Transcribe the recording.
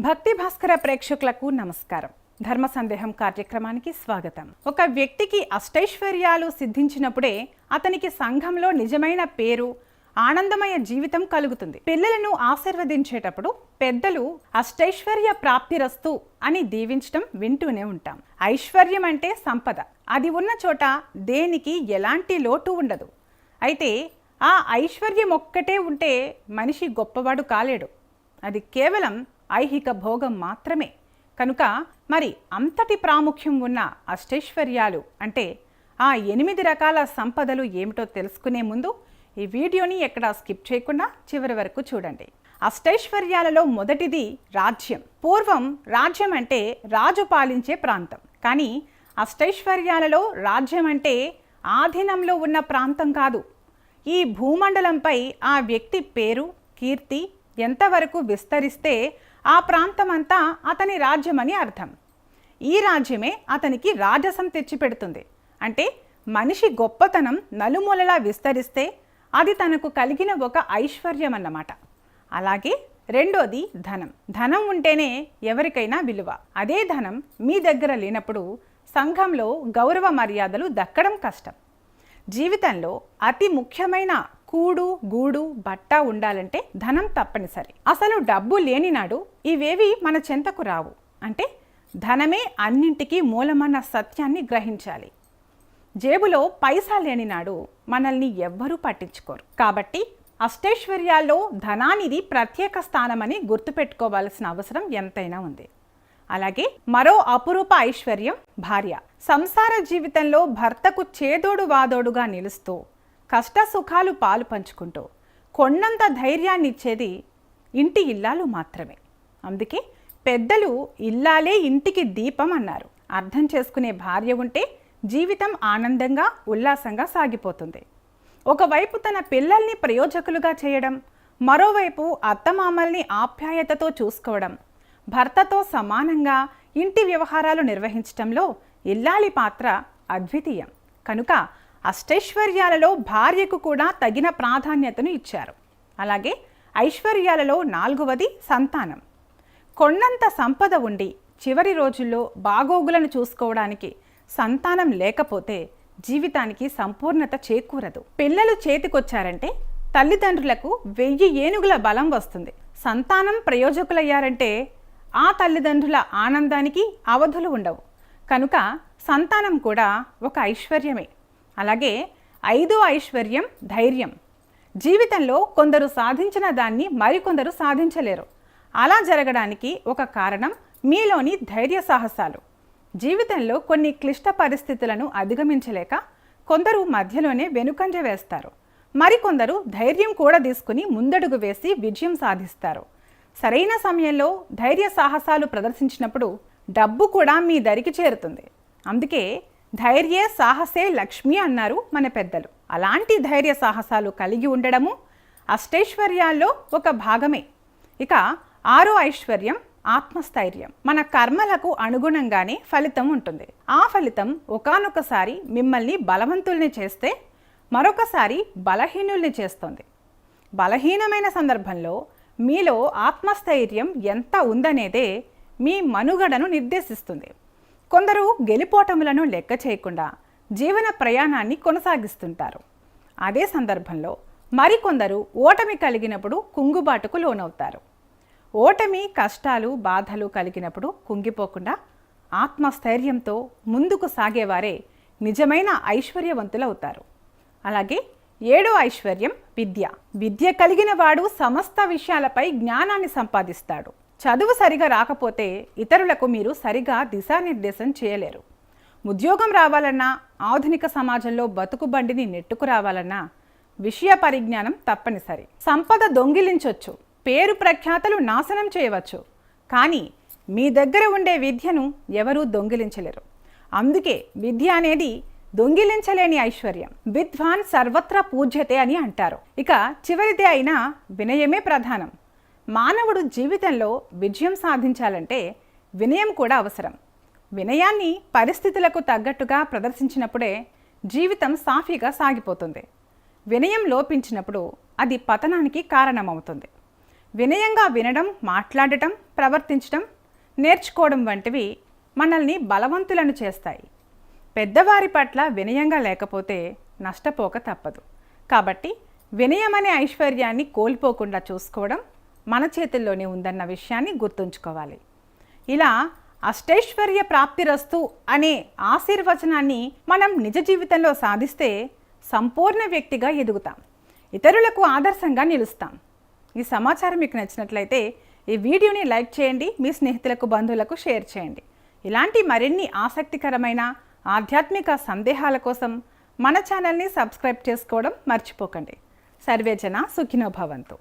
భక్తి భాస్కర ప్రేక్షకులకు నమస్కారం. ధర్మ సందేహం కార్యక్రమానికి స్వాగతం. ఒక వ్యక్తికి అష్టైశ్వర్యాలు సిద్ధించినప్పుడే అతనికి సంఘంలో నిజమైన పేరు, ఆనందమయ జీవితం కలుగుతుంది. పిల్లలను ఆశీర్వదించేటప్పుడు పెద్దలు అష్టైశ్వర్య ప్రాప్తిరస్తు అని దీవించడం వింటూనే ఉంటాం. ఐశ్వర్యం అంటే సంపద. అది ఉన్న చోట దేనికి ఎలాంటి లోటు ఉండదు. అయితే ఆ ఐశ్వర్యం ఒక్కటే ఉంటే మనిషి గొప్పవాడు కాలేడు. అది కేవలం ఐహిక భోగం మాత్రమే. కనుక మరి అంతటి ప్రాముఖ్యం ఉన్న అష్టైశ్వర్యాలు అంటే ఆ 8 రకాల సంపదలు ఏమిటో తెలుసుకునే ముందు ఈ వీడియోని ఎక్కడా స్కిప్ చేయకుండా చివరి వరకు చూడండి. అష్టైశ్వర్యాలలో మొదటిది రాజ్యం. పూర్వం రాజ్యం అంటే రాజు పాలించే ప్రాంతం. కానీ అష్టైశ్వర్యాలలో రాజ్యం అంటే ఆధీనంలో ఉన్న ప్రాంతం కాదు. ఈ భూమండలంపై ఆ వ్యక్తి పేరు, కీర్తి ఎంతవరకు విస్తరిస్తే ఆ ప్రాంతమంతా అతని రాజ్యమని అర్థం. ఈ రాజ్యమే అతనికి రాజసం తెచ్చిపెడుతుంది. అంటే మనిషి గొప్పతనం నలుమూలలా విస్తరిస్తే అది తనకు కలిగిన ఒక ఐశ్వర్యం అన్నమాట. అలాగే రెండోది ధనం. ధనం ఉంటేనే ఎవరికైనా విలువ. అదే ధనం మీ దగ్గర లేనప్పుడు సంఘంలో గౌరవ మర్యాదలు దక్కడం కష్టం. జీవితంలో అతి ముఖ్యమైన కూడు, గూడు, బట్ట ఉండాలంటే ధనం తప్పనిసరి. అసలు డబ్బు లేని నాడు ఇవేవి మన చెంతకు రావు. అంటే ధనమే అన్నింటికీ మూలమన్న సత్యాన్ని గ్రహించాలి. జేబులో పైసా లేని నాడు మనల్ని ఎవ్వరూ పట్టించుకోరు. కాబట్టి అష్టైశ్వర్యాల్లో ధనానిది ప్రత్యేక స్థానమని గుర్తుపెట్టుకోవాల్సిన అవసరం ఎంతైనా ఉంది. అలాగే మరో అపురూప ఐశ్వర్యం భార్య. సంసార జీవితంలో భర్తకు చేదోడు వాదోడుగా నిలుస్తూ కష్ట సుఖాలు పాలు పంచుకుంటూ కొండంత ధైర్యాన్ని ఇచ్చేది ఇంటి ఇల్లాలు మాత్రమే. అందుకే పెద్దలు ఇల్లాలే ఇంటికి దీపం అన్నారు. అర్థం చేసుకునే భార్య ఉంటే జీవితం ఆనందంగా, ఉల్లాసంగా సాగిపోతుంది. ఒకవైపు తన పిల్లల్ని ప్రయోజకులుగా చేయడం, మరోవైపు అత్తమామల్ని ఆప్యాయతతో చూసుకోవడం, భర్తతో సమానంగా ఇంటి వ్యవహారాలు నిర్వహించడంలో ఇల్లాలి పాత్ర అద్వితీయం. కనుక అష్టైశ్వర్యాలలో భార్యకు కూడా తగిన ప్రాధాన్యతను ఇచ్చారు. అలాగే ఐశ్వర్యాలలో 4వది సంతానం. కొండంత సంపద ఉండి చివరి రోజుల్లో బాగోగులను చూసుకోవడానికి సంతానం లేకపోతే జీవితానికి సంపూర్ణత చేకూరదు. పిల్లలు చేతికొచ్చారంటే తల్లిదండ్రులకు 1000 ఏనుగుల బలం వస్తుంది. సంతానం ప్రయోజకులయ్యారంటే ఆ తల్లిదండ్రుల ఆనందానికి అవధులు ఉండవు. కనుక సంతానం కూడా ఒక ఐశ్వర్యమే. అలాగే 5వ ఐశ్వర్యం ధైర్యం. జీవితంలో కొందరు సాధించిన దాన్ని మరికొందరు సాధించలేరు. అలా జరగడానికి ఒక కారణం మీలోని ధైర్య సాహసాలు. జీవితంలో కొన్ని క్లిష్ట పరిస్థితులను అధిగమించలేక కొందరు మధ్యలోనే వెనుకంజ వేస్తారు. మరికొందరు ధైర్యం కూడా తీసుకుని ముందడుగు వేసి విజయం సాధిస్తారు. సరైన సమయంలో ధైర్య సాహసాలు ప్రదర్శించినప్పుడు డబ్బు కూడా మీ దరికి చేరుతుంది. అందుకే ధైర్యే సాహసే లక్ష్మి అన్నారు మన పెద్దలు. అలాంటి ధైర్య సాహసాలు కలిగి ఉండడము అష్టైశ్వర్యాల్లో ఒక భాగమే. ఇక 6వ ఐశ్వర్యం ఆత్మస్థైర్యం. మన కర్మలకు అనుగుణంగానే ఫలితం ఉంటుంది. ఆ ఫలితం ఒకానొకసారి మిమ్మల్ని బలవంతుల్ని చేస్తే మరొకసారి బలహీనుల్ని చేస్తుంది. బలహీనమైన సందర్భంలో మీలో ఆత్మస్థైర్యం ఎంత ఉందనేదే మీ మనుగడను నిర్దేశిస్తుంది. కొందరు గెలిపోటములను లెక్క చేయకుండా జీవన ప్రయాణాన్ని కొనసాగిస్తుంటారు. అదే సందర్భంలో మరికొందరు ఓటమి కలిగినప్పుడు కుంగుబాటుకు లోనవుతారు. ఓటమి, కష్టాలు, బాధలు కలిగినప్పుడు కుంగిపోకుండా ఆత్మస్థైర్యంతో ముందుకు సాగేవారే నిజమైన ఐశ్వర్యవంతులవుతారు. అలాగే 7వ ఐశ్వర్యం విద్య. విద్య కలిగిన వాడు సమస్త విషయాలపై జ్ఞానాన్ని సంపాదిస్తాడు. చదువు సరిగా రాకపోతే ఇతరులకు మీరు సరిగా దిశానిర్దేశం చేయలేరు. ఉద్యోగం రావాలన్నా, ఆధునిక సమాజంలో బతుకు బండిని నెట్టుకు రావాలన్నా విషయ పరిజ్ఞానం తప్పనిసరి. సంపద దొంగిలించవచ్చు, పేరు ప్రఖ్యాతలు నాశనం చేయవచ్చు. కానీ మీ దగ్గర ఉండే విద్యను ఎవరూ దొంగిలించలేరు. అందుకే విద్య అనేది దొంగిలించలేని ఐశ్వర్యం. విద్వాన్ సర్వత్రా పూజ్యతే అని అంటారు. ఇక చివరిదే అయినా వినయమే ప్రధానం. మానవుడు జీవితంలో విజయం సాధించాలంటే వినయం కూడా అవసరం. వినయాన్ని పరిస్థితులకు తగ్గట్టుగా ప్రదర్శించినప్పుడే జీవితం సాఫీగా సాగిపోతుంది. వినయం లోపించినప్పుడు అది పతనానికి కారణమవుతుంది. వినయంగా వినడం, మాట్లాడటం, ప్రవర్తించడం నేర్చుకోవడం వంటివి మనల్ని బలవంతులను చేస్తాయి. పెద్దవారి పట్ల వినయంగా లేకపోతే నష్టపోక తప్పదు. కాబట్టి వినయం అనే ఐశ్వర్యాన్ని కోల్పోకుండా చూసుకోవడం మన చేతుల్లోనే ఉందన్న విషయాన్ని గుర్తుంచుకోవాలి. ఇలా అష్టైశ్వర్య ప్రాప్తిరస్తు అనే ఆశీర్వచనాన్ని మనం నిజ జీవితంలో సాధిస్తే సంపూర్ణ వ్యక్తిగా ఎదుగుతాం, ఇతరులకు ఆదర్శంగా నిలుస్తాం. ఈ సమాచారం మీకు నచ్చినట్లయితే ఈ వీడియోని లైక్ చేయండి, మీ స్నేహితులకు, బంధువులకు షేర్ చేయండి. ఇలాంటి మరిన్ని ఆసక్తికరమైన ఆధ్యాత్మిక సందేహాల కోసం మన ఛానల్ని సబ్స్క్రైబ్ చేసుకోవడం మర్చిపోకండి. సర్వేజన సుఖినో భవంతు.